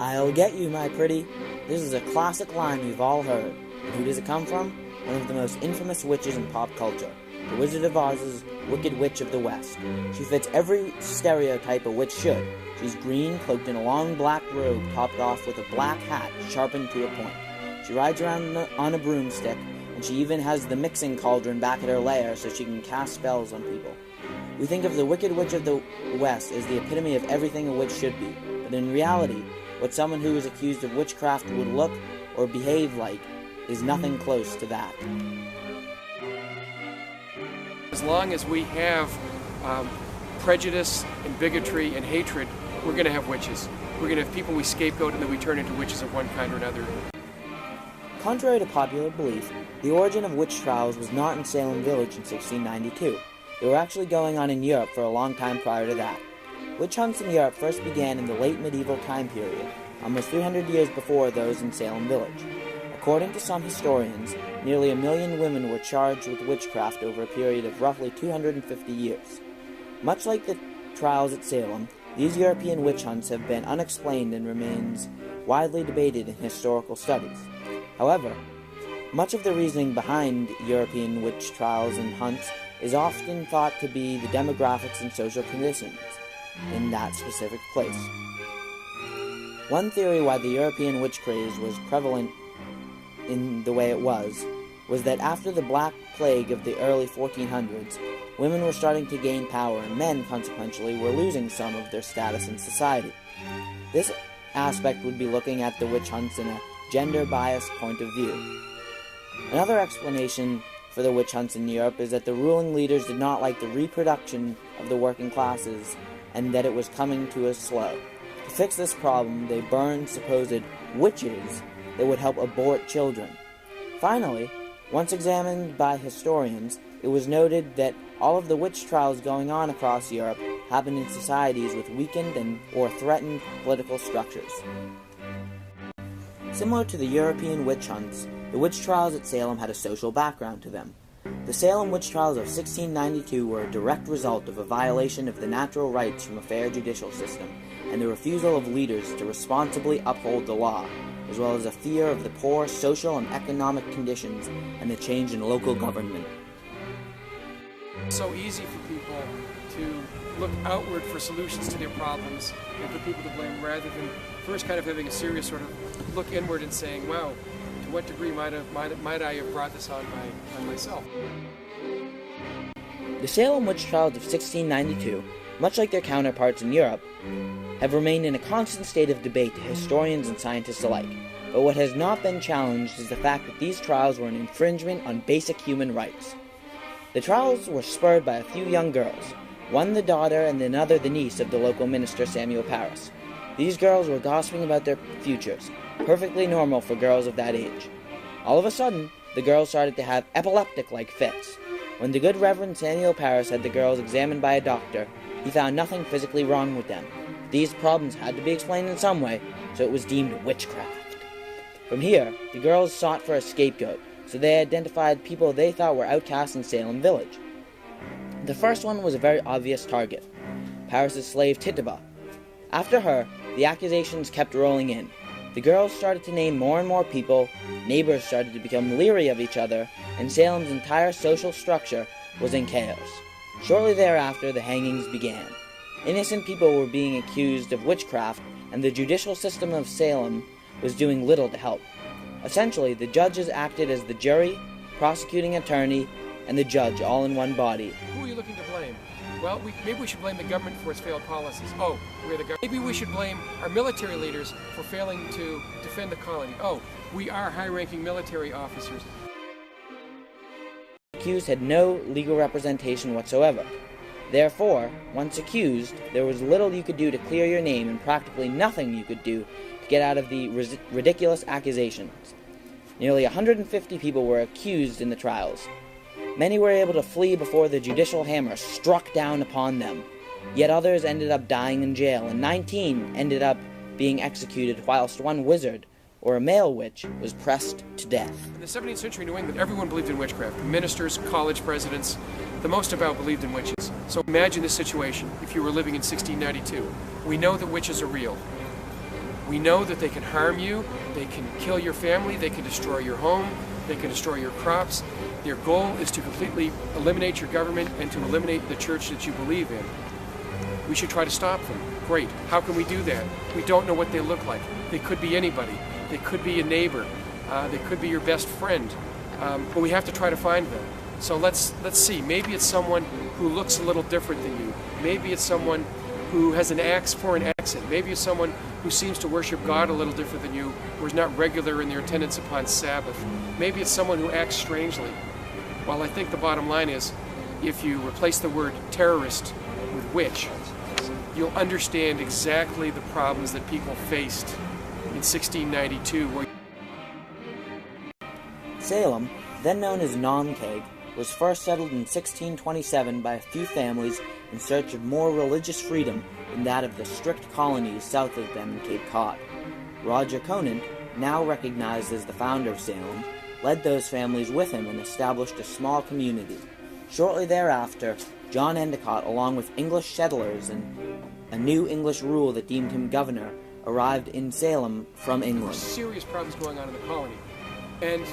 I'll get you, my pretty. This is a classic line you've all heard. And who does it come from? One of the most infamous witches in pop culture, the Wizard of Oz's Wicked Witch of the West. She fits every stereotype a witch should. She's green, cloaked in a long black robe, topped off with a black hat sharpened to a point. She rides around on a broomstick, and she even has the mixing cauldron back at her lair so she can cast spells on people. We think of the Wicked Witch of the West as the epitome of everything a witch should be, but in reality, what someone who is accused of witchcraft would look or behave like is nothing close to that. As long as we have prejudice and bigotry and hatred, we're going to have witches. We're going to have people we scapegoat and then we turn into witches of one kind or another. Contrary to popular belief, the origin of witch trials was not in Salem village in 1692. They were actually going on in Europe for a long time prior to that. Witch hunts in Europe first began in the late medieval time period, almost 300 years before those in Salem village. According to some historians, nearly 1 million women were charged with witchcraft over a period of roughly 250 years. Much like the trials at Salem, these European witch hunts have been unexplained and remains widely debated in historical studies. However, much of the reasoning behind European witch trials and hunts is often thought to be the demographics and social conditions in that specific place. One theory why the European witch craze was prevalent in the way it was that after the Black Plague of the early 1400s, women were starting to gain power and men, consequently, were losing some of their status in society. This aspect would be looking at the witch hunts in a gender-biased point of view. Another explanation for the witch hunts in Europe is that the ruling leaders did not like the reproduction of the working classes and that it was coming to a slow. To fix this problem, they burned supposed witches that would help abort children. Finally, once examined by historians, it was noted that all of the witch trials going on across Europe happened in societies with weakened or threatened political structures. Similar to the European witch hunts, the witch trials at Salem had a social background to them. The Salem witch trials of 1692 were a direct result of a violation of the natural rights from a fair judicial system and the refusal of leaders to responsibly uphold the law, as well as a fear of the poor social and economic conditions and the change in local government. It's so easy for people to look outward for solutions to their problems and for people to blame rather than first kind of having a serious sort of look inward and saying, wow, to what degree might I have brought this on myself? The Salem witch trials of 1692, much like their counterparts in Europe, have remained in a constant state of debate to historians and scientists alike. But what has not been challenged is the fact that these trials were an infringement on basic human rights. The trials were spurred by a few young girls, one the daughter and another the niece of the local minister Samuel Parris. These girls were gossiping about their futures, perfectly normal for girls of that age. All of a sudden, the girls started to have epileptic-like fits. When the good Reverend Samuel Parris had the girls examined by a doctor, he found nothing physically wrong with them. These problems had to be explained in some way, so it was deemed witchcraft. From here, the girls sought for a scapegoat, so they identified people they thought were outcasts in Salem village. The first one was a very obvious target, Parris' slave Tituba. After her, the accusations kept rolling in. The girls started to name more and more people, neighbors started to become leery of each other, and Salem's entire social structure was in chaos. Shortly thereafter, the hangings began. Innocent people were being accused of witchcraft, and the judicial system of Salem was doing little to help. Essentially, the judges acted as the jury, prosecuting attorney, and the judge all in one body. Who are you looking to blame? Well, maybe we should blame the government for its failed policies. Oh, we're the government. Maybe we should blame our military leaders for failing to defend the colony. Oh, we are high-ranking military officers. The accused had no legal representation whatsoever. Therefore, once accused, there was little you could do to clear your name and practically nothing you could do to get out of the ridiculous accusations. Nearly 150 people were accused in the trials. Many were able to flee before the judicial hammer struck down upon them. Yet others ended up dying in jail, and 19 ended up being executed, whilst one wizard, or a male witch, was pressed to death. In the 17th century New England, everyone believed in witchcraft. Ministers, college presidents, the most devout believed in witches. So imagine this situation if you were living in 1692. We know that witches are real. We know that they can harm you, they can kill your family, they can destroy your home, they can destroy your crops. Their goal is to completely eliminate your government and to eliminate the church that you believe in. We should try to stop them. Great. How can we do that? We don't know what they look like. They could be anybody. They could be a neighbor. They could be your best friend. But we have to try to find them. So let's see. Maybe it's someone who looks a little different than you. Maybe it's someone who has an foreign accent. Maybe it's someone who seems to worship God a little different than you, or is not regular in their attendance upon Sabbath. Maybe it's someone who acts strangely. Well, I think the bottom line is, if you replace the word terrorist with witch, you'll understand exactly the problems that people faced in 1692. Salem, then known as Naumkeag, was first settled in 1627 by a few families in search of more religious freedom than that of the strict colonies south of them in Cape Cod. Roger Conant, now recognized as the founder of Salem, led those families with him and established a small community. Shortly thereafter, John Endicott, along with English settlers and a new English rule that deemed him governor, arrived in Salem from England. There were serious problems going on in the colony, and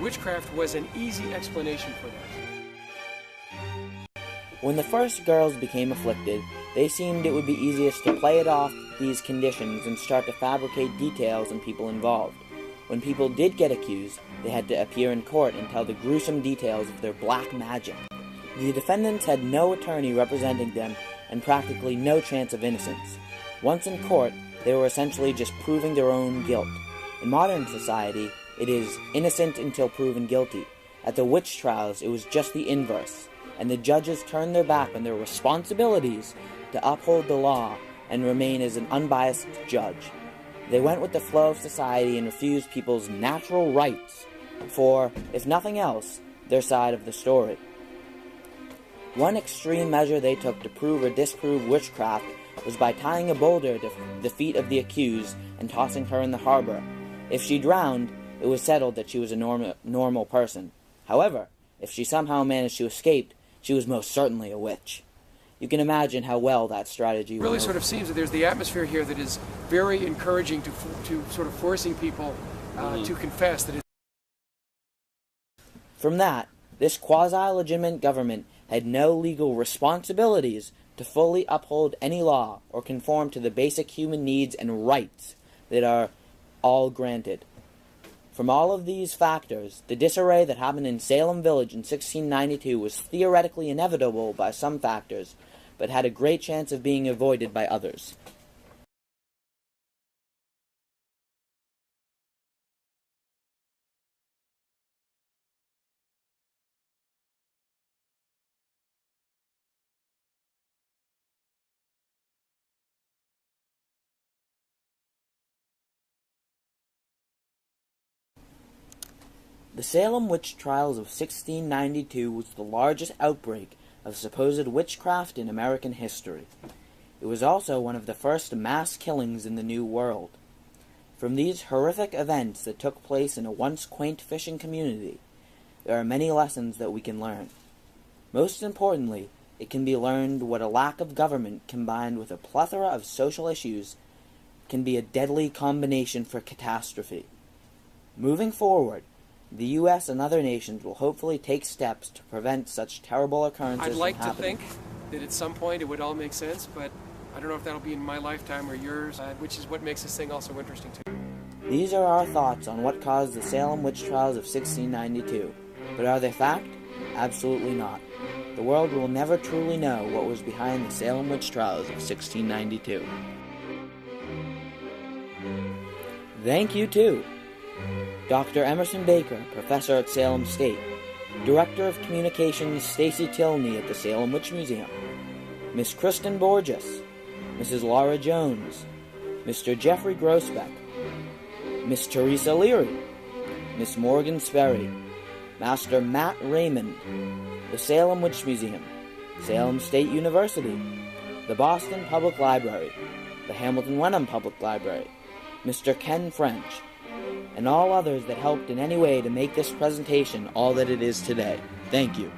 witchcraft was an easy explanation for that. When the first girls became afflicted, they seemed it would be easiest to play it off these conditions and start to fabricate details and people involved. When people did get accused, they had to appear in court and tell the gruesome details of their black magic. The defendants had no attorney representing them and practically no chance of innocence. Once in court, they were essentially just proving their own guilt. In modern society, it is innocent until proven guilty. At the witch trials, it was just the inverse, and the judges turned their back on their responsibilities to uphold the law and remain as an unbiased judge. They went with the flow of society and refused people's natural rights for, if nothing else, their side of the story. One extreme measure they took to prove or disprove witchcraft was by tying a boulder to the feet of the accused and tossing her in the harbor. If she drowned, it was settled that she was a normal person. However, if she somehow managed to escape, she was most certainly a witch. You can imagine how well that strategy really worked. Sort of seems that there's the atmosphere here that is very encouraging to sort of forcing people to confess that it's... From that, this quasi-legitimate government had no legal responsibilities to fully uphold any law or conform to the basic human needs and rights that are all granted. From all of these factors, the disarray that happened in Salem Village in 1692 was theoretically inevitable by some factors, but had a great chance of being avoided by others. The Salem witch trials of 1692 was the largest outbreak of supposed witchcraft in American history. It was also one of the first mass killings in the New World. From these horrific events that took place in a once quaint fishing community, there are many lessons that we can learn. Most importantly, it can be learned what a lack of government combined with a plethora of social issues can be a deadly combination for catastrophe. Moving forward, the U.S. and other nations will hopefully take steps to prevent such terrible occurrences I'd like from happening. to think that at some point it would all make sense, but I don't know if that'll be in my lifetime or yours, which is what makes this thing also interesting too. These are our thoughts on what caused the Salem witch trials of 1692. But are they fact? Absolutely not. The world will never truly know what was behind the Salem witch trials of 1692. Thank you to Dr. Emerson Baker, professor at Salem State, Director of Communications Stacy Tilney at the Salem Witch Museum, Miss Kristen Borges, Mrs. Laura Jones, Mr. Jeffrey Grossbeck, Miss Teresa Leary, Miss Morgan Sperry, Master Matt Raymond, the Salem Witch Museum, Salem State University, the Boston Public Library, the Hamilton Wenham Public Library, Mr. Ken French, and all others that helped in any way to make this presentation all that it is today. Thank you.